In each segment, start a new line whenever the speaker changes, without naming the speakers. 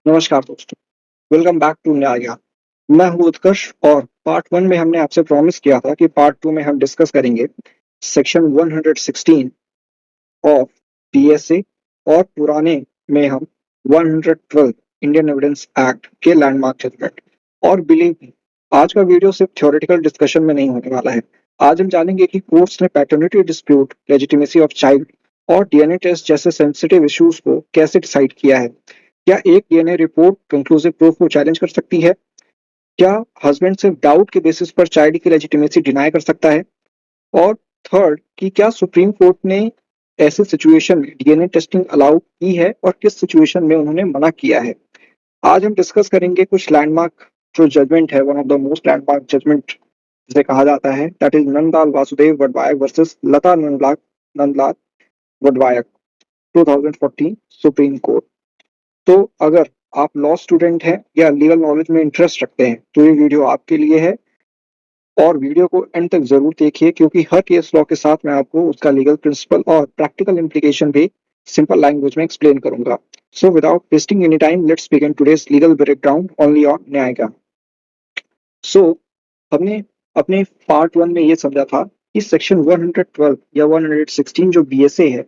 नमस्कार दोस्तों, welcome back to न्याय ज्ञान। मैं हूँ उत्कर्ष और पार्ट 1 में हमने आपसे प्रॉमिस किया था कि पार्ट 2 में हम डिस्कस करेंगे सेक्शन 116 ऑफ पीएसए और पुराने में हम 112 इंडियन एविडेंस एक्ट के लैंडमार्क जजमेंट। और बिलीव मी, आज का वीडियो सिर्फ थ्योरेटिकल डिस्कशन में नहीं होने वाला है। आज हम जानेंगे कि कोर्ट्स ने paternity dispute, legitimacy of child और डीएनए टेस्ट जैसे सेंसिटिव इश्यूज को कैसे डिसाइड किया है। क्या एक डीएनए रिपोर्ट कंक्लूसिव प्रूफ को चैलेंज कर सकती है? क्या हस्बैंड सिर्फ डाउट के बेसिस पर चाइल्ड की लेजिटिमेसी डिनाई कर सकता है? और थर्ड, कि क्या सुप्रीम कोर्ट ने ऐसे सिचुएशन में डीएनए टेस्टिंग अलाउ की है और किस सिचुएशन में उन्होंने मना किया है। आज हम डिस्कस करेंगे कुछ लैंडमार्क जो जजमेंट है, one of the most landmark judgment जिसे कहा जाता है, that is Nandlal Vasudev Vadvayak versus Lata Nandlal Vadvayak 2014 supreme court. तो अगर आप लॉ स्टूडेंट हैं या लीगल नॉलेज में इंटरेस्ट रखते हैं तो ये वीडियो आपके लिए है। और वीडियो को एंड तक जरूर देखिए क्योंकि हर केस लॉ के साथ मैं आपको उसका लीगल प्रिंसिपल और प्रैक्टिकल इम्प्लीकेशन भी सिंपल लैंग्वेज में एक्सप्लेन करूंगा। So without wasting any time, let's begin today's legal breakdown only on Nyayika. So हमने अपने पार्ट 1 में ये समझा था कि सेक्शन 112 या 116 जो बीएसए है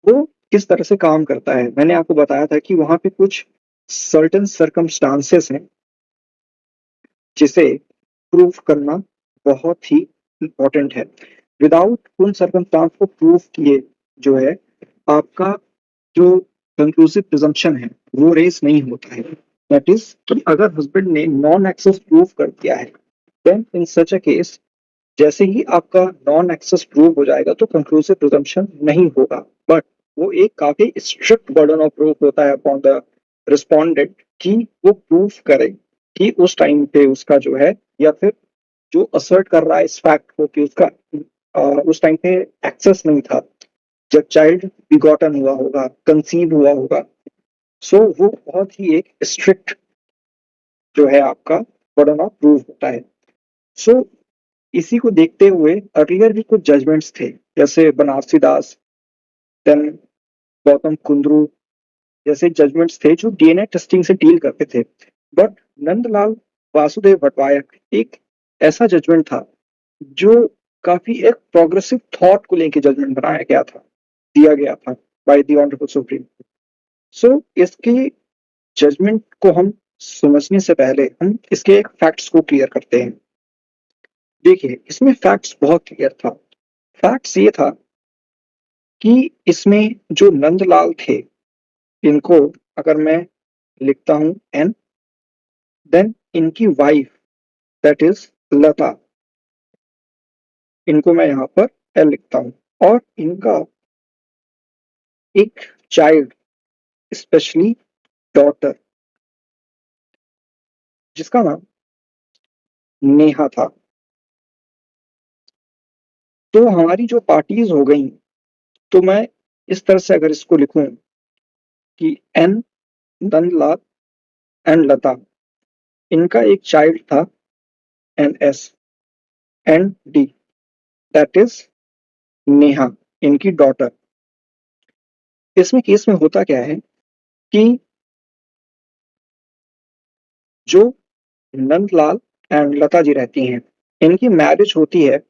वो किस तरह से काम करता है। मैंने आपको बताया था कि वहां पे कुछ सर्टेन सर्कमस्टांसेस हैं जिसे प्रूफ करना बहुत ही इंपॉर्टेंट है। विदाउट उन सर्कमस्टांस को प्रूफ किए जो है आपका जो कंक्लूसिव प्रिजम्पशन है वो रेस नहीं होता है। दैट इज कि अगर हस्बैंड ने नॉन एक्सेस प्रूफ कर दिया है, then in such a case जैसे ही आपका नॉन एक्सेस प्रूव हो जाएगा तो कंक्लूसिव प्रिजम्पशन नहीं होगा। बट वो एक काफी स्ट्रिक्ट बर्डन ऑफ प्रूफ होता है अपॉन द रिस्पोंडेंट कि वो प्रूफ करे कि उस टाइम पे उसका जो है, या फिर जो असर्ट कर रहा है इस फैक्ट को कि उसका उस टाइम पे एक्सेस नहीं था जब चाइल्ड बिगॉटन हुआ होगा, कंसीव हुआ होगा। सो वो बहुत ही एक स्ट्रिक्ट जो है आपका बर्डन ऑफ प्रूफ होता है। सो इसी को देखते हुए अर्लियर भी कुछ जजमेंट्स थे, जैसे बनारसी दास, देन गौतम कुंद्रू जैसे जजमेंट्स थे जो डीएनए टेस्टिंग से डील करते थे। बट नंदलाल वासुदेव भट्टनायक एक ऐसा जजमेंट था जो काफी एक प्रोग्रेसिव थॉट को लेके जजमेंट बनाया गया था, दिया गया था बाय द ऑनरेबल सुप्रीम। सो इसके जजमेंट को हम समझने से पहले हम इसके एक फैक्ट्स को क्लियर करते हैं। देखिए, इसमें फैक्ट्स बहुत क्लियर था। फैक्ट्स ये था कि इसमें जो नंदलाल थे, इनको अगर मैं लिखता हूं एन, देन इनकी वाइफ दैट इज लता, इनको मैं यहाँ पर एल लिखता हूं। और इनका एक चाइल्ड, स्पेशली डॉटर, जिसका नाम नेहा था। तो हमारी जो पार्टीज हो गई, तो मैं इस तरह से अगर इसको लिखूं कि एन, नंदलाल एंड लता, इनका एक चाइल्ड था N S, and D that is Neha, इनकी डॉटर। इसमें केस में होता क्या है कि जो नंदलाल एंड लता जी रहती हैं, इनकी मैरिज होती है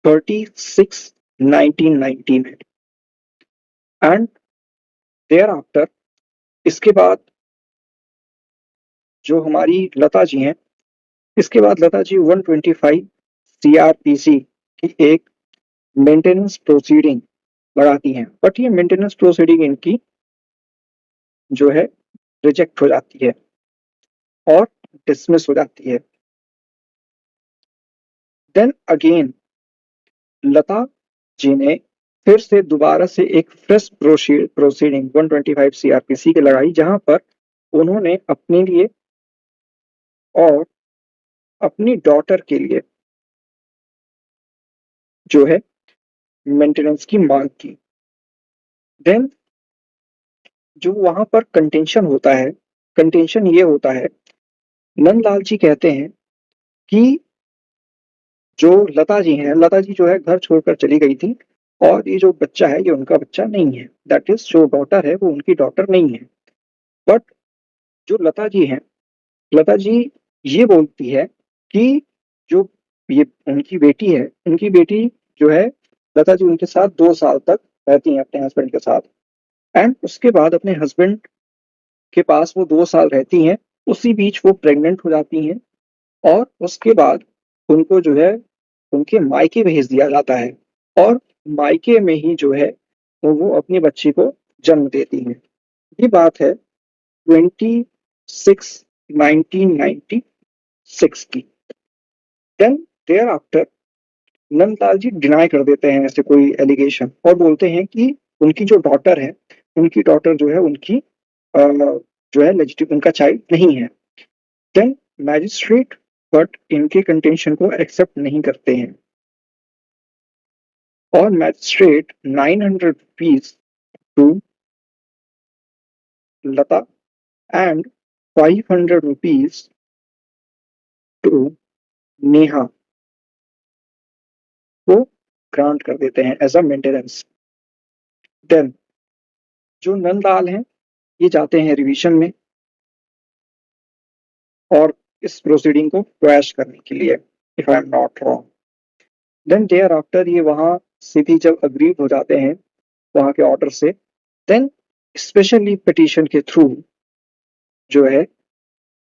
36/1990 में। एंड देयर आफ्टर, इसके बाद जो हमारी लता जी हैं, इसके बाद लता जी 125 सीआरपीसी की एक मेंटेनेंस प्रोसीडिंग लगाती हैं। बट ये मेंटेनेंस प्रोसीडिंग इनकी जो है रिजेक्ट हो जाती है और डिसमिस हो जाती है। देन अगेन लता जी ने फिर से दोबारा से एक फ्रेश प्रोसीडिंग 125 सीआरपीसी की लगाई, जहां पर उन्होंने अपने लिए और अपनी डॉटर के लिए जो है मेंटेनेंस की मांग की। देन जो वहां पर कंटेंशन होता है, कंटेंशन ये होता है, नंदलाल जी कहते हैं कि जो लता जी हैं, लता जी जो है घर छोड़कर चली गई थी और ये जो बच्चा है ये उनका बच्चा नहीं है। दैट इज जो डॉटर है वो उनकी डॉटर नहीं है। बट जो लता जी हैं, लता जी ये बोलती है कि जो ये उनकी बेटी है, उनकी बेटी जो है, लता जी उनके साथ 2 साल तक रहती हैं अपने हस्बैंड के साथ। एंड उसके बाद अपने हस्बैंड के पास वो 2 साल रहती हैं, उसी बीच वो प्रेग्नेंट हो जाती हैं और उसके बाद उनको जो है उनके मायके भेज दिया जाता है और मायके में ही जो है वो अपने बच्चे को जन्म देती हैं। ये बात है 26 1996 की। Then thereafter Nandlal ji deny कर देते हैं ऐसे कोई एलिगेशन और बोलते हैं कि उनकी जो डॉटर है, उनकी डॉटर जो है उनकी जो है लेजिटिम उनका चाइल्ड नहीं है। देन मैजिस्ट्रेट बट इनके कंटेंशन को एक्सेप्ट नहीं करते हैं और magistrate 900 rupees to Lata and 500 rupees to Neha को ग्रांट कर देते हैं एज अ मेंटेनेंस। देन जो नंदलाल हैं ये जाते हैं रिवीजन में और इस प्रोसीडिंग को क्रैश करने के लिए, if I am not wrong. Then thereafter ये वहां से भी जब अग्रीव हो जाते हैं वहां के ऑर्डर से, देन स्पेशली पिटीशन के थ्रू जो है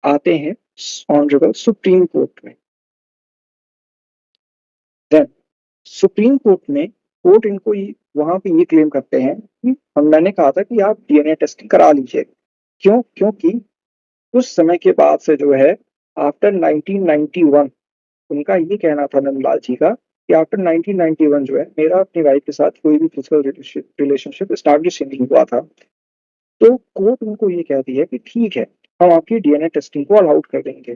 आते हैं ऑनरेबल सुप्रीम कोर्ट में। देन सुप्रीम कोर्ट में कोर्ट इनको वहां पे ये क्लेम करते हैं कि हम मैंने कहा था कि आप डीएनए टेस्टिंग करा लीजिए। क्यों? क्योंकि कुछ समय के बाद से जो है आफ्टर 1991 उनका ये कहना था नंदलाल जी का कि आफ्टर 1991 जो है मेरा अपनी वाइफ के साथ कोई भी फिजिकल रिलेशनशिप स्टैब्लिश नहीं हुआ था। तो कोर्ट उनको ये कहती है कि ठीक है, हम आपकी डीएनए टेस्टिंग को अलाउड कर देंगे,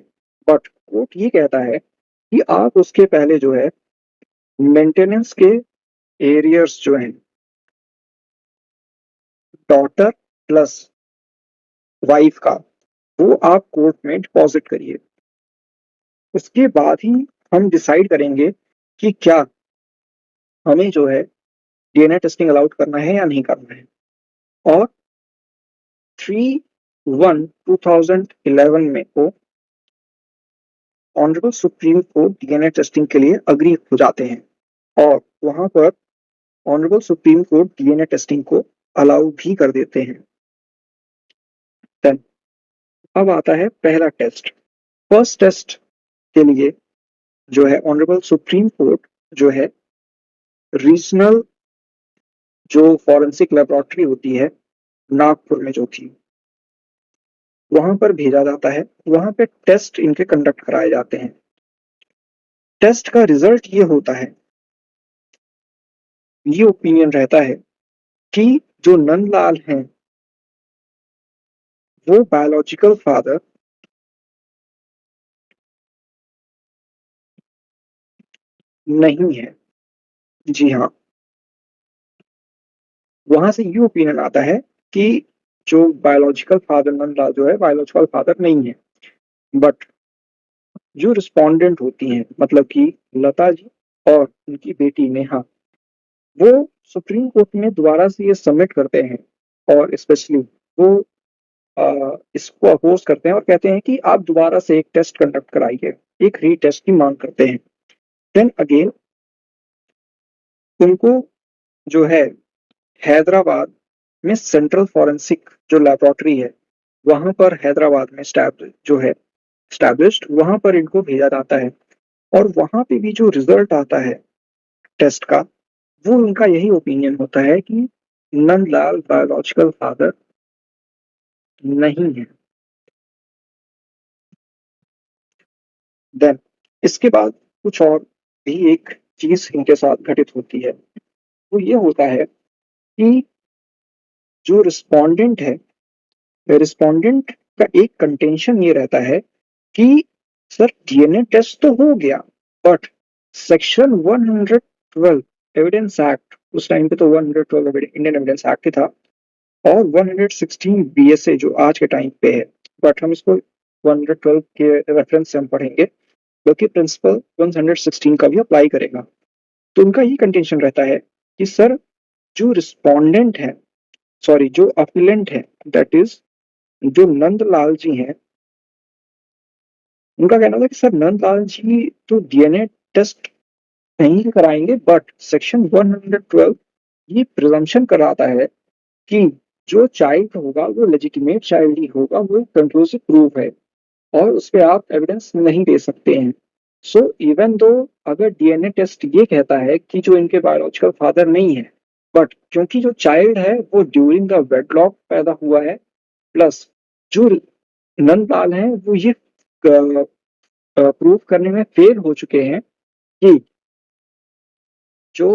बट कोर्ट ये कहता है कि आप उसके पहले जो है मेंटेनेंस के एरियर्स जो हैं डॉटर प्लस वाइफ का, वो आप कोर्ट में डिपॉजिट करिए। उसके बाद ही हम डिसाइड करेंगे कि क्या हमें जो है डीएनए टेस्टिंग अलाउड करना है या नहीं करना है। और 3/1/2011 में को honourable Supreme court DNA testing के लिए अग्री हो जाते हैं और वहां पर honourable Supreme court DNA testing को अलाउ भी कर देते हैं। देन अब आता है पहला टेस्ट। फर्स्ट टेस्ट के लिए जो है ऑनरेबल सुप्रीम कोर्ट जो है रीजनल जो फॉरेंसिक लेबोरेटरी होती है नागपुर में जो थी वहां पर भेजा जाता है। वहां पे टेस्ट इनके कंडक्ट कराए जाते हैं। टेस्ट का रिजल्ट ये होता है, ये ओपिनियन रहता है कि जो नंदलाल हैं वो बायोलॉजिकल फादर नहीं है। जी हाँ, वहां से ये ओपिनियन आता है कि जो बायोलॉजिकल फादर नंदलाल जो है बायोलॉजिकल फादर नहीं है। बट जो रिस्पोंडेंट होती हैं मतलब कि लता जी और उनकी बेटी नेहा, वो सुप्रीम कोर्ट में दोबारा से ये सबमिट करते हैं और स्पेशली वो इसको अपोज करते हैं और कहते हैं कि आप दोबारा से एक टेस्ट कंडक्ट कराइए, एक रीटेस्ट की मांग करते हैं। देन अगेन उनको जो है हैदराबाद में सेंट्रल फॉरेंसिक जो लेबोरेटरी है वहां पर हैदराबाद में जो है स्टैब्लिश्ड, वहां पर इनको भेजा जाता है और वहां पे भी जो रिजल्ट आता है टेस्ट का वो उनका यही ओपिनियन होता है कि नंदलाल बायोलॉजिकल फादर नहीं है। देन इसके बाद कुछ और भी एक चीज इनके साथ घटित होती है, वो ये होता है कि जो रिस्पोंडेंट है, रिस्पोंडेंट का एक कंटेंशन ये रहता है कि सर डीएनए टेस्ट तो हो गया बट सेक्शन 112 एविडेंस एक्ट, उस टाइम पे तो 112 इंडियन एविडेंस एक्ट ही था, और 116 बीएसए जो आज के टाइम पे है, बट हम इसको 112 के रेफरेंस से हम पढ़ेंगे, बल्कि प्रिंसिपल 116 का भी अप्लाई करेगा। तो उनका ये कंटेंशन रहता है कि सर जो रिस्पोंडेंट है, सॉरी जो अपीलेंट है, दैट इज जो नंदलाल जी हैं, उनका कहना था कि सर नंदलाल जी तो डीएनए टेस्ट नहीं कराएंगे, बट सेक्शन 112 ये प्रिजम्पशन कराता है कि जो चाइल्ड होगा वो लेजिटिमेट चाइल्ड ही होगा, वो कंक्लूसिव प्रूफ है और उस पे आप एविडेंस नहीं दे सकते हैं। सो इवन दो अगर डीएनए टेस्ट ये कहता है कि जो इनके बायोलॉजिकल फादर नहीं है, बट क्योंकि जो चाइल्ड है वो ड्यूरिंग द वेडलॉक पैदा हुआ है, प्लस जो नंदलाल हैं वो ये प्रूव करने में फेल हो चुके हैं कि जो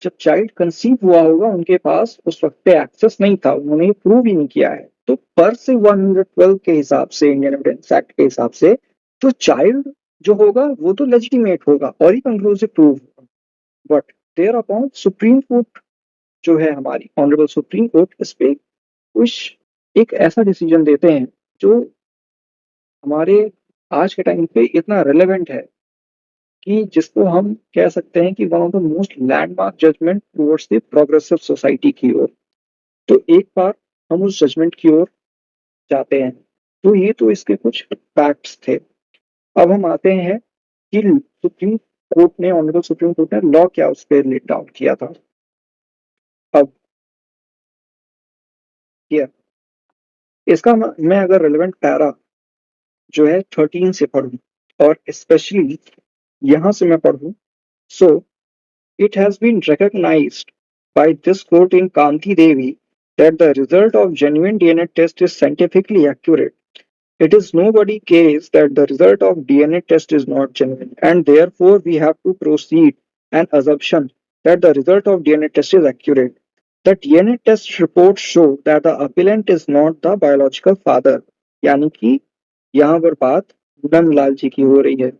जब चाइल्ड कंसीव हुआ होगा उनके पास उस वक्त पे एक्सेस नहीं था, उन्होंने ये प्रूव ही नहीं किया है। तो पर से 112 के हिसाब से, इंडियन एविडेंस एक्ट के हिसाब से, तो चाइल्ड जो होगा वो तो लेजिटिमेट होगा और ही कंक्लूसिव प्रूव होगा। But thereupon Supreme Court जो है, हमारी ऑनरेबल सुप्रीम कोर्ट, इस पे कुछ एक ऐसा डिसीजन देते हैं जो हमारे आज के टाइम पे इतना रिलेवेंट है कि जिसको हम कह सकते हैं कि one of the most landmark judgement towards the progressive society की ओर। तो एक बार हम उस जजमेंट की ओर जाते हैं। तो ये तो इसके कुछ फैक्ट्स थे। अब हम आते हैं कि सुप्रीम कोर्ट ने, ऑनरेबल सुप्रीम कोर्ट ने लॉ क्या उस पर लेट डाउन किया था। अब किया इसका मैं अगर रिलेवेंट पैरा जो है 13 से पढ़ूं और स्पेशली यहां से मैं पढ़ूं, सो it has been recognized by this court in Kanti Devi that the result of genuine DNA test is scientifically accurate. It is nobody's case that the result of DNA test is not genuine, and therefore we have to proceed an assumption that the result of DNA test is accurate. The DNA test reports show that the appellant is not the biological father. यानी कि यहाँ पर बात नंदलाल जी की हो रही है।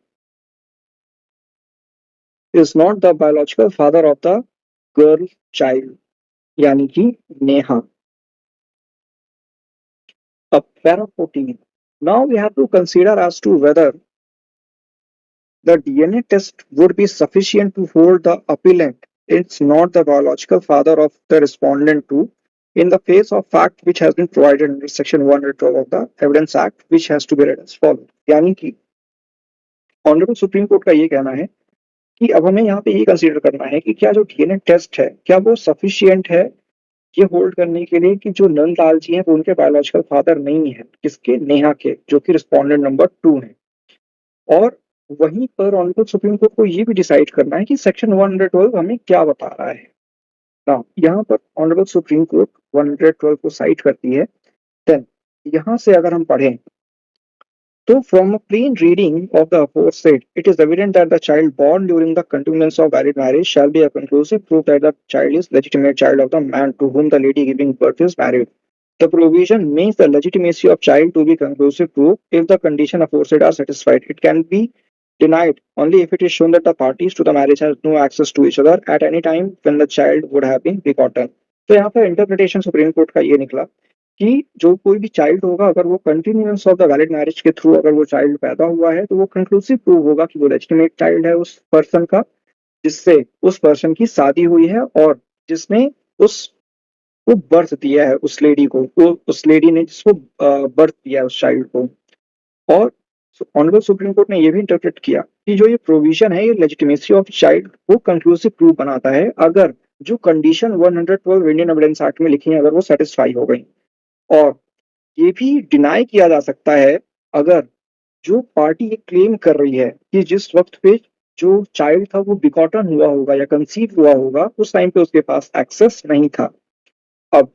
Is not the biological father of the girl child, यानी कि नेहा। अब para 14. Now we have to consider as to whether the DNA test would be sufficient to hold the appellant is not the biological father of the respondent to, in the face of fact which has been provided under section 112 of the Evidence Act, which has to be read as follows. यानी कि honourable Supreme court का ये कहना है कि अब हमें यहाँ पे ये कंसीडर करना है कि क्या जो डीएनए टेस्ट है क्या वो सफिशियंट है ये होल्ड करने के लिए कि जो नंदलाल जी हैं वो उनके बायोलॉजिकल फादर नहीं है, किसके, नेहा के, जो कि रिस्पोंडेंट नंबर 2 है। और वहीं पर ऑनरेबल सुप्रीम कोर्ट को ये भी डिसाइड करना है कि सेक्शन 112 हमें क्या बता रहा है ना। यहाँ पर ऑनरेबल सुप्रीम कोर्ट 112 को साइट करती है। देन यहाँ से अगर हम पढ़ें तो from a plain reading of the aforesaid, it is evident that the child born during the continuance of valid marriage shall be a conclusive proof that the child is legitimate child of the man to whom the lady giving birth is married. The provision makes the legitimacy of child to be conclusive proof if the condition aforesaid are satisfied. It can be denied only if it is shown that the parties to the marriage has no access to each other at any time when the child would have been begotten. तो यहाँ पर interpretation supreme court का ये निकला कि जो कोई भी चाइल्ड होगा अगर वो continuance of the valid marriage के थ्रू अगर वो चाइल्ड पैदा हुआ है तो वो कंक्लूसिव प्रूव होगा कि वो लेजिटिमेट चाइल्ड है उस पर्सन का, जिससे उस पर्सन की शादी हुई है और जिसने उस को बर्थ दिया है, उस लेडी को, वो उस लेडी ने जिसको बर्थ दिया है उस चाइल्ड को। और ऑनरेबल सुप्रीम कोर्ट ने ये भी इंटरप्रेट किया कि जो ये प्रोविजन है ये लेजिटिमेसी ऑफ चाइल्ड को कंक्लूसिव प्रूव बनाता है अगर जो कंडीशन 112 इंडियन एविडेंस एक्ट में लिखी है अगर वो सेटिस्फाई हो गई। और ये भी डिनाई किया जा सकता है अगर जो पार्टी ये क्लेम कर रही है कि जिस वक्त पे जो चाइल्ड था वो बिकॉटन हुआ होगा या कंसीव हुआ होगा उस टाइम पे उसके पास एक्सेस नहीं था। अब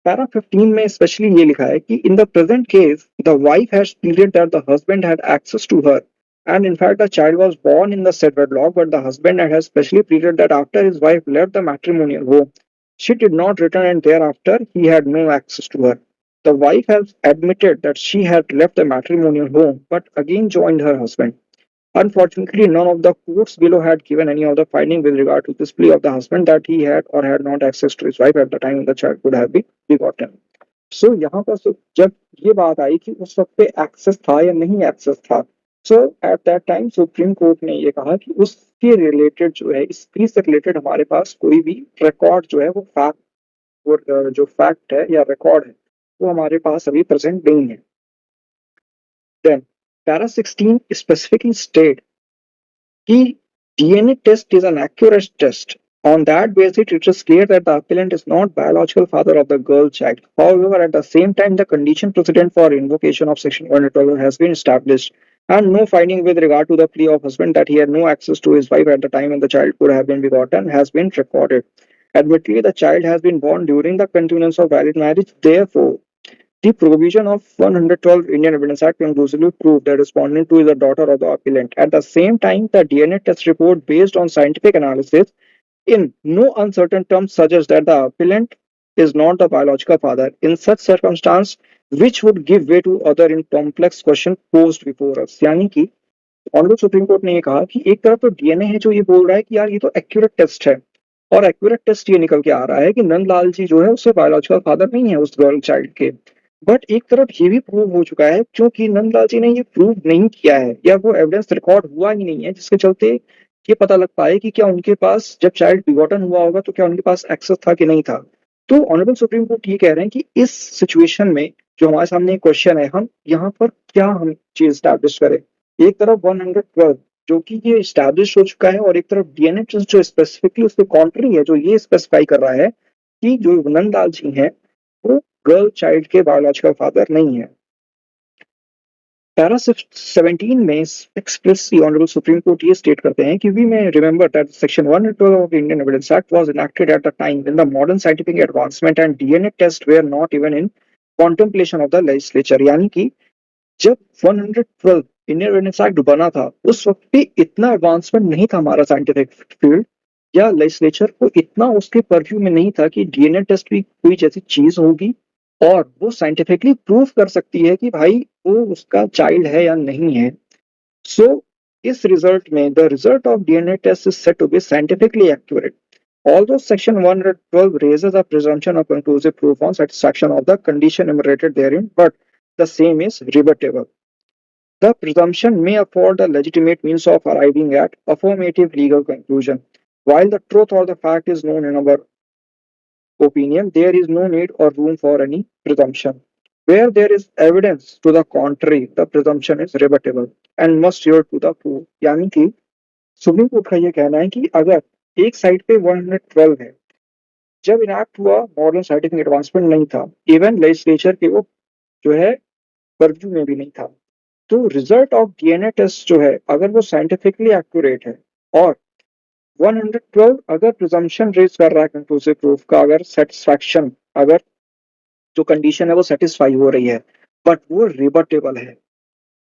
पैरा 15 में स्पेशली ये लिखा है कि in the present case the wife has pleaded that the husband had access to her and in fact the child was born in the said wedlock, but the husband has specially pleaded that after his wife left the matrimonial home she did not return and thereafter he had no access to her. The wife has admitted that she had left the matrimonial home but again joined her husband. Unfortunately, none of the courts below had given any of the finding with regard to this plea of the husband that he had or had not access to his wife at the time the child could have been begotten. So यहाँ पर जब ये बात आई कि उस वक्त पे access था या नहीं एक्सेस था, so at that time supreme court ने ये कहा कि उसके रिलेटेड जो है, इस केस से रिलेटेड हमारे पास कोई भी रिकॉर्ड जो है वो फैक्ट, जो फैक्ट है या रिकॉर्ड है वो हमारे पास अभी प्रेजेंट नहीं है। देन पैरा 16 स्पेसिफिकली स्टेट कि DNA test is an accurate test. On that basis, it is clear that the appellant is not biological father of the girl child. However, at the same time, the condition precedent for invocation of Section 112 has been established, and no finding with regard to the plea of husband that he had no access to his wife at the time when the child could have been begotten has been recorded. Admittedly, the child has been born during the continuance of valid marriage. Therefore, the provision of 112 Indian Evidence Act conclusively proved the respondent to is a daughter of the appellant. At the same time, the DNA test report based on scientific analysis in no uncertain terms suggests that the appellant is not the biological father. In such circumstance, which would give way to other in complex question posed before us. यानी कि honourable Supreme court ने ये कहा कि एक तरफ तो DNA है जो ये बोल रहा है कि यार ये तो एक्यूरेट टेस्ट है, और एक्यूरेट टेस्ट ये निकल के आ रहा है कि नंदलाल जी जो है उससे बायोलॉजिकल फादर नहीं है उस गर्ल चाइल्ड के। बट एक तरफ ये भी प्रूव हो चुका है, क्योंकि नंदलाल जी ने ये प्रूव नहीं किया है या वो एविडेंस रिकॉर्ड हुआ ही नहीं है जिसके चलते ये पता लग पाए कि क्या उनके पास जब चाइल्ड बिगॉटन हुआ होगा तो क्या उनके पास एक्सेस था कि नहीं था। तो ऑनरेबल सुप्रीम कोर्ट ये कह रहे हैं कि इस सिचुएशन में जो हमारे सामने क्वेश्चन है, हम यहाँ पर क्या हम चीज स्टैब्लिश करें। एक तरफ 112 जो कि ये स्टैब्लिश हो चुका है, और एक तरफ डीएनए टेस्ट जो स्पेसिफिकली उसके कॉन्ट्री है, जो ये स्पेसिफाई कर रहा है कि जो नंदलाल जी हैं वो गर्ल चाइल्ड के बायोलॉजिकल फादर नहीं है। पैरा 17 में एक्सप्रेसली ऑनरेबल सुप्रीम कोर्ट ये स्टेट करते हैं कि we may remember that section 112 of Indian Evidence Act was enacted at the time when the modern scientific advancement and DNA test were not even in contemplation of the legislature. यानी कि जब 112 Indian Evidence act बना था उस वक्त पे इतना advancement नहीं था हमारा साइंटिफिक फील्ड, या लेजिस्लेचर को इतना उसके परव्यू में नहीं था कि डीएनए टेस्ट भी कोई जैसी चीज होगी और वो साइंटिफिकली प्रूव कर सकती है कि भाई वो उसका चाइल्ड है या नहीं है। सो इस रिजल्ट में the result of DNA test is said to be scientifically accurate. Although Section 112 raises a presumption of conclusive proof on satisfaction of the condition enumerated therein, but the same is rebuttable. The presumption may afford a legitimate means of arriving at affirmative legal conclusion. While the truth or the fact is known in our opinion, there is no need or room for any presumption. Where there is evidence to the contrary, the presumption is rebuttable and must yield to the proof. यानी कि supreme court का ये कहना है कि अगर एक side पे 112 है, जब इनैक्ट हुआ मॉडर्न साइंटिफिक एडवांसमेंट नहीं था, इवन लेजिस्लेचर के वो जो है परव्यू में भी नहीं था, तो रिजल्ट ऑफ डीएनए टेस्ट जो है अगर वो साइंटिफिकली एक्यूरेट है और 112 अगर प्रिजम्पशन रेज कर रहा है कंक्लूसिव प्रूफ का, अगर सेटिस्फैक्शन, अगर जो कंडीशन है वो सेटिस्फाई हो रही है, बट वो रिबटेबल है।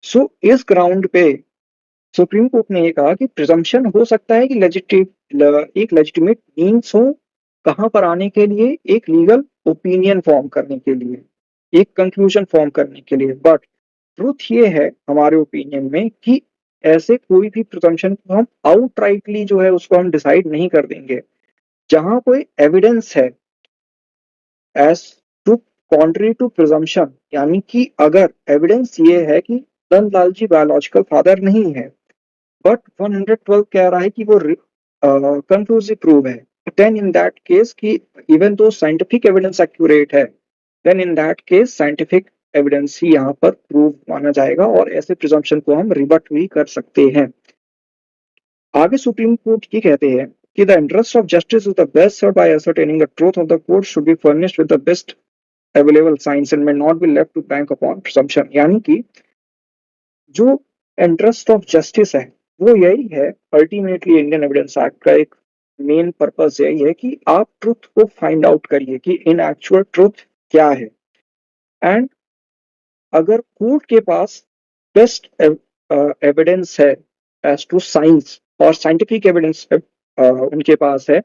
सो इस ग्राउंड पे सुप्रीम कोर्ट ने ये कहा कि प्रिजम्पशन हो सकता है कि एक लेजिटिमेट मीन्स हो कहां पर आने के लिए, एक लीगल ओपिनियन फॉर्म करने के लिए, एक कंक्लूजन फॉर्म करने के लिए, बट ट्रुथ ये है हमारे ओपिनियन में कि ऐसे कोई भी प्रिजम्पशन को हम आउटराइटली जो है उसको हम डिसाइड नहीं कर देंगे। जहां कोई एविडेंस है as to contrary to presumption, यानी कि अगर एविडेंस ये है कि नंदलाल जी बायोलॉजिकल फादर नहीं है, बट 112 कह रहा है कि वो कंक्लूसिव प्रूव है, देन इन दैट केस कि even though scientific evidence accurate है, then in that case scientific evidence ही यहाँ पर प्रूव माना जाएगा और ऐसे प्रिजम्पशन को हम रिबट भी कर सकते हैं। आगे सुप्रीम कोर्ट ये कहते हैं कि the interest of justice is the best served by ascertaining the truth of the court should be furnished with the best available science and may not be left to bank upon presumption। यानी कि जो interest of justice है वो यही है, ultimately Indian Evidence act का एक main purpose यही है कि आप ट्रुथ को फाइंड आउट करिए कि इन एक्चुअल ट्रुथ क्या है। एंड अगर कोर्ट के पास बेस्ट एविडेंस है एज टू साइंस और साइंटिफिक एविडेंस उनके पास है,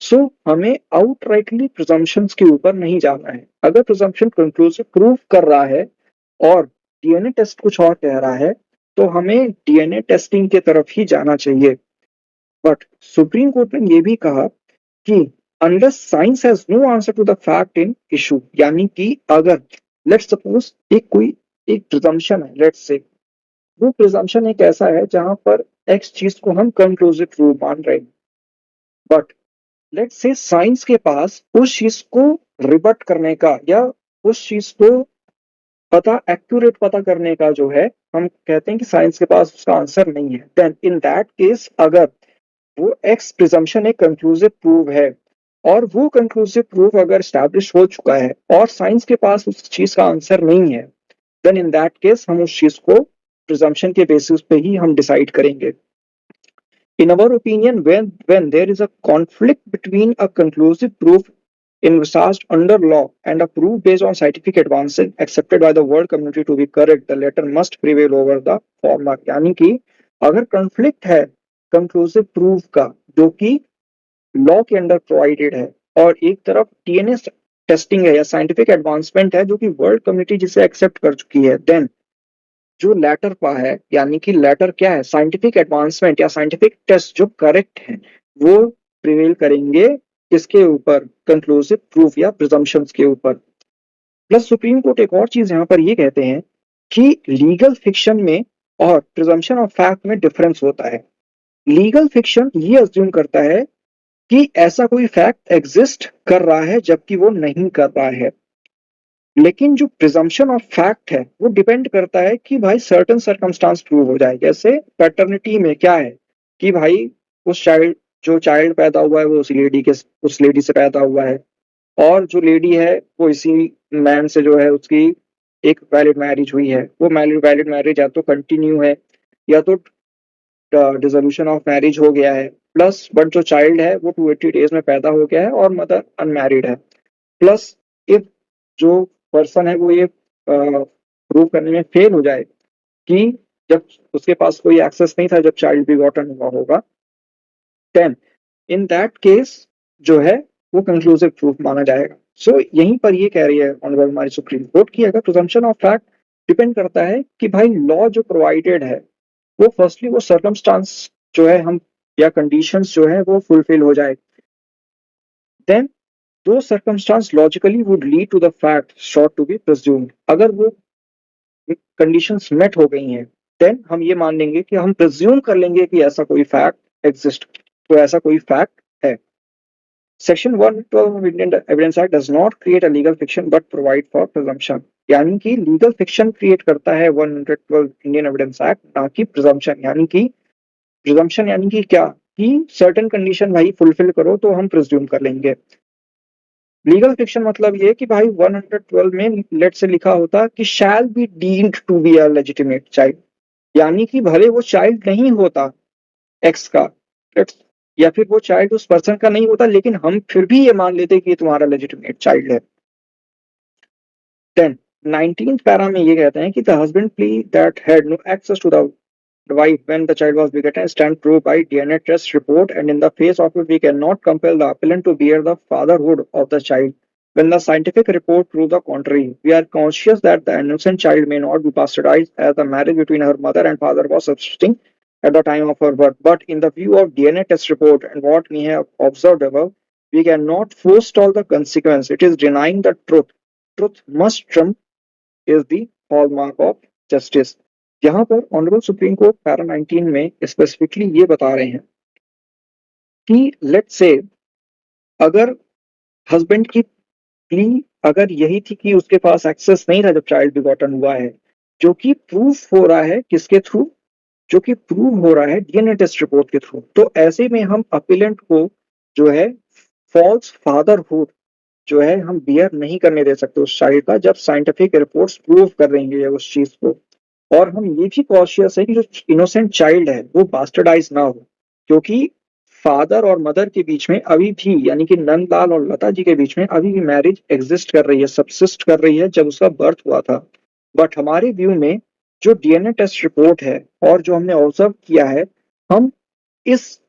सो हमें आउटराइटली प्रिजम्पशंस के ऊपर नहीं जाना है। अगर प्रिजम्पशन कंक्लूसिव प्रूव कर रहा है और डीएनए टेस्ट कुछ और कह रहा है तो हमें डीएनए टेस्टिंग के तरफ ही जाना चाहिए। बट सुप्रीम कोर्ट ने ये भी कहा कि unless science has no answer to the fact in issue, यानी कि अगर लेट्स सपोज एक प्रिजम्पशन है, लेट्स से वो प्रिजम्पशन एक ऐसा है जहां पर एक्स चीज को हम कंक्लूसिव ट्रू मान रहे हैं, बट लेट्स से साइंस के पास उस चीज को रिबट करने का या उस चीज को एक्यूरेट पता करने का जो है, हम कहते हैं कि साइंस के पास उसका आंसर नहीं है, देन इन दैट केस अगर वो एक्स प्रिजम्पशन एक कंक्लूसिव प्रूव है और वो कंक्लूसिव प्रूफ अगर स्टैब्लिश हो चुका है और साइंस के पास उस चीज का आंसर नहीं है, देन इन दैट केस हम उस चीज को प्रिजम्पशन के बेसिस पे ही हम डिसाइड करेंगे. In our opinion, when there is a conflict between a conclusive proof envisaged under law and a proof based on scientific advances accepted by the world community to be correct, the latter must prevail over the former. यानी कि अगर conflict है conclusive proof का जो कि law के under provided है और एक तरफ टीएनएस टेस्टिंग है या साइंटिफिक एडवांसमेंट है जो कि वर्ल्ड कम्युनिटी जिसे एक्सेप्ट कर चुकी है, देन जो लेटर पा है, यानी कि लेटर क्या है, साइंटिफिक एडवांसमेंट या साइंटिफिक टेस्ट जो करेक्ट है वो प्रिवेल करेंगे इसके ऊपर, कंक्लूसिव प्रूफ या प्रिजम्पशंस के ऊपर. प्लस सुप्रीम कोर्ट एक और चीज यहाँ पर ये कहते हैं कि लीगल फिक्शन में और प्रिजम्पशन ऑफ फैक्ट में डिफरेंस होता है. लीगल फिक्शन ये अज्यूम करता है कि ऐसा कोई फैक्ट एग्जिस्ट कर रहा है जबकि वो नहीं कर रहा है, लेकिन जो प्रिजम्पशन ऑफ फैक्ट है वो डिपेंड करता है कि भाई सर्टेन सर्कमस्टांस प्रूव हो जाए. जैसे पैटर्निटी में क्या है कि भाई उस चाइल्ड पैदा हुआ है वो उस लेडी से पैदा हुआ है, और जो लेडी है वो इसी मैन से जो है उसकी एक वैलिड मैरिज हुई है. वो वैलिड मैरिज या तो कंटिन्यू है या तो डिसोल्यूशन ऑफ मैरिज हो गया है. प्लस बट जो चाइल्ड है वो 280 डेज में पैदा हो गया है और मदर अनमैरिड है. प्लस इफ जो पर्सन है वो ये प्रूव करने में फेल हो जाए कि जब उसके पास कोई एक्सेस नहीं था जब चाइल्ड बिगॉटन हुआ होगा, देन इन दैट केस जो है वो कंक्लूसिव प्रूफ माना जाएगा. सो यहीं पर ये कह रही है ऑनरेबल हमारी सुप्रीम कोर्ट की अगर प्रिजम्पशन ऑफ फैक्ट डिपेंड करता है कि भाई लॉ जो प्रोवाइडेड है वो फर्स्टली वो सर्कमस्टांस जो है हम या कंडीशंस जो है वो फुलफिल हो जाए, then those circumstances logically would lead to the fact sought to be presumed. अगर वो कंडीशंस मेट हो गई हैं देन हम ये मान लेंगे कि हम प्रिज्यूम कर लेंगे कि ऐसा कोई फैक्ट एग्जिस्ट, तो ऐसा कोई फैक्ट है. Section 112 of Indian Evidence act does not create a legal fiction but provide for presumption. यानी कि लीगल फिक्शन क्रिएट करता है 112 इंडियन एविडेंस एक्ट, ना कि प्रिजम्पशन. यानी कि क्या कि सर्टेन कंडीशन भाई फुलफिल करो तो हम प्रिज्यूम कर लेंगे. लीगल फिक्शन मतलब ये कि भाई 112 में लेट से लिखा होता कि shall be deemed to be a legitimate child, यानी कि भले वो चाइल्ड नहीं होता एक्स का, या फिर वो चाइल्ड उस पर्सन का नहीं होता, लेकिन हम फिर भी ये मान लेते कि ये तुम्हारा लेजिटिमेट चाइल्ड है. देन 19th पैरा में ये कहते हैं कि the husband plea that had no access to the wife when the child was begotten stand proved by DNA test report, and in the face of it we cannot compel the appellant to bear the fatherhood of the child when the scientific report prove the contrary. We are conscious that the innocent child may not be bastardized as the marriage between her mother and father was subsisting at the time of her birth, but in the view of DNA test report and what we have observed above, we cannot forestall the consequence. It is denying the truth. Truth must trump is the hallmark of justice. यहाँ पर honourable Supreme court para 19 में specifically ये बता रहे हैं कि let's say अगर husband की प्ली अगर यही थी कि उसके पास एक्सेस नहीं था जब चाइल्ड बिगॉटन हुआ है, जो कि प्रूफ हो रहा है किसके थ्रू, जो कि प्रूव हो रहा है डीएनए टेस्ट रिपोर्ट के थ्रू, तो ऐसे में हम अपीलेंट को जो है फॉल्स फादरहुड जो है हम बियर नहीं करने दे सकते उस चाइल्ड का जब साइंटिफिक रिपोर्ट्स प्रूव कर रही है उस चीज को. और हम ये भी कॉशियस है कि जो इनोसेंट चाइल्ड है वो बास्टर्डाइज ना हो, क्योंकि फादर और मदर के बीच में अभी भी, यानी कि नंदलाल और लता जी के बीच में अभी भी मैरिज एग्जिस्ट कर रही है, सबसिस्ट कर रही है जब उसका बर्थ हुआ था. बट हमारे व्यू में जो डीएनए टेस्ट रिपोर्ट है और जो हमने ऑब्जर्व किया है, हम इस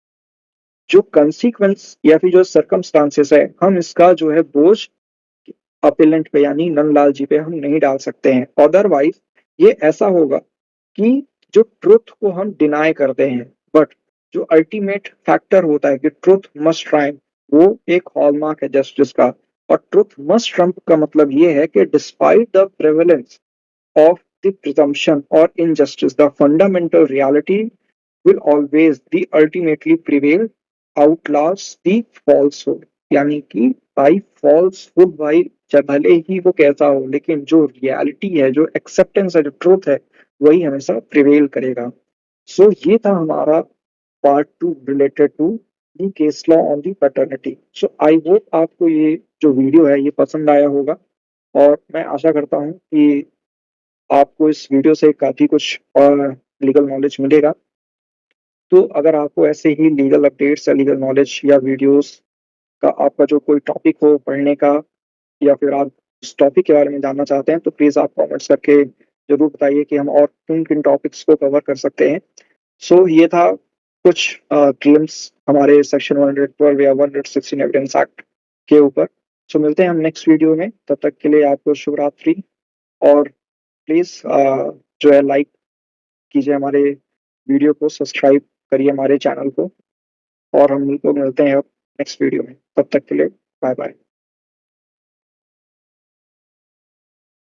जो कंसिक्वेंस या फिर जो सर्कमस्टांसेस है हम इसका जो है बोझ अपीलेंट पे यानी नंदलाल जी पे हम नहीं डाल सकते हैं. अदरवाइज ये ऐसा होगा कि जो ट्रुथ को हम डिनाई करते हैं, बट जो अल्टीमेट फैक्टर होता है कि ट्रुथ मस्ट ट्रायम्फ, वो एक हॉलमार्क है जस्टिस का. और ट्रुथ मस्ट ट्रम्प का मतलब ये है कि despite the prevalence of the presumption or injustice, the fundamental reality will always the ultimately prevail, outlast the falsehood. यानी कि by falsehood, by चाहे भले ही वो कैसा हो, लेकिन जो रियलिटी है, जो एक्सेप्टेंस है, जो ट्रूथ है, वही हमेशा प्रिवेल करेगा। सो ये था हमारा part two related to the case law on the paternity. So I hope आपको ये जो वीडियो है ये पसंद आया होगा, और मैं आशा करता हूँ कि आपको इस वीडियो से काफी कुछ और लीगल नॉलेज मिलेगा। तो अगर आपको ऐसे ही लीगल अपडेट्स या लीगल नॉलेज या वीडियोस का आपका जो कोई टॉपिक हो पढ़ने का, या फिर आप उस टॉपिक के बारे में जानना चाहते हैं, तो प्लीज आप कमेंट्स करके जरूर बताइए कि हम और किन किन टॉपिक्स को कवर कर सकते हैं। सो ये था कुछ क्लेम्स हमारे सेक्शन 112 या 116 एविडेंस एक्ट के ऊपर। सो मिलते हैं हम नेक्स्ट वीडियो में, तब तक के लिए आपको शुभ रात्रि। और प्लीज जो है लाइक कीजिए हमारे वीडियो को, सब्सक्राइब करिए हमारे चैनल को, और हम लोग मिलते हैं अब नेक्स्ट वीडियो में। तब तक के लिए बाय बाय।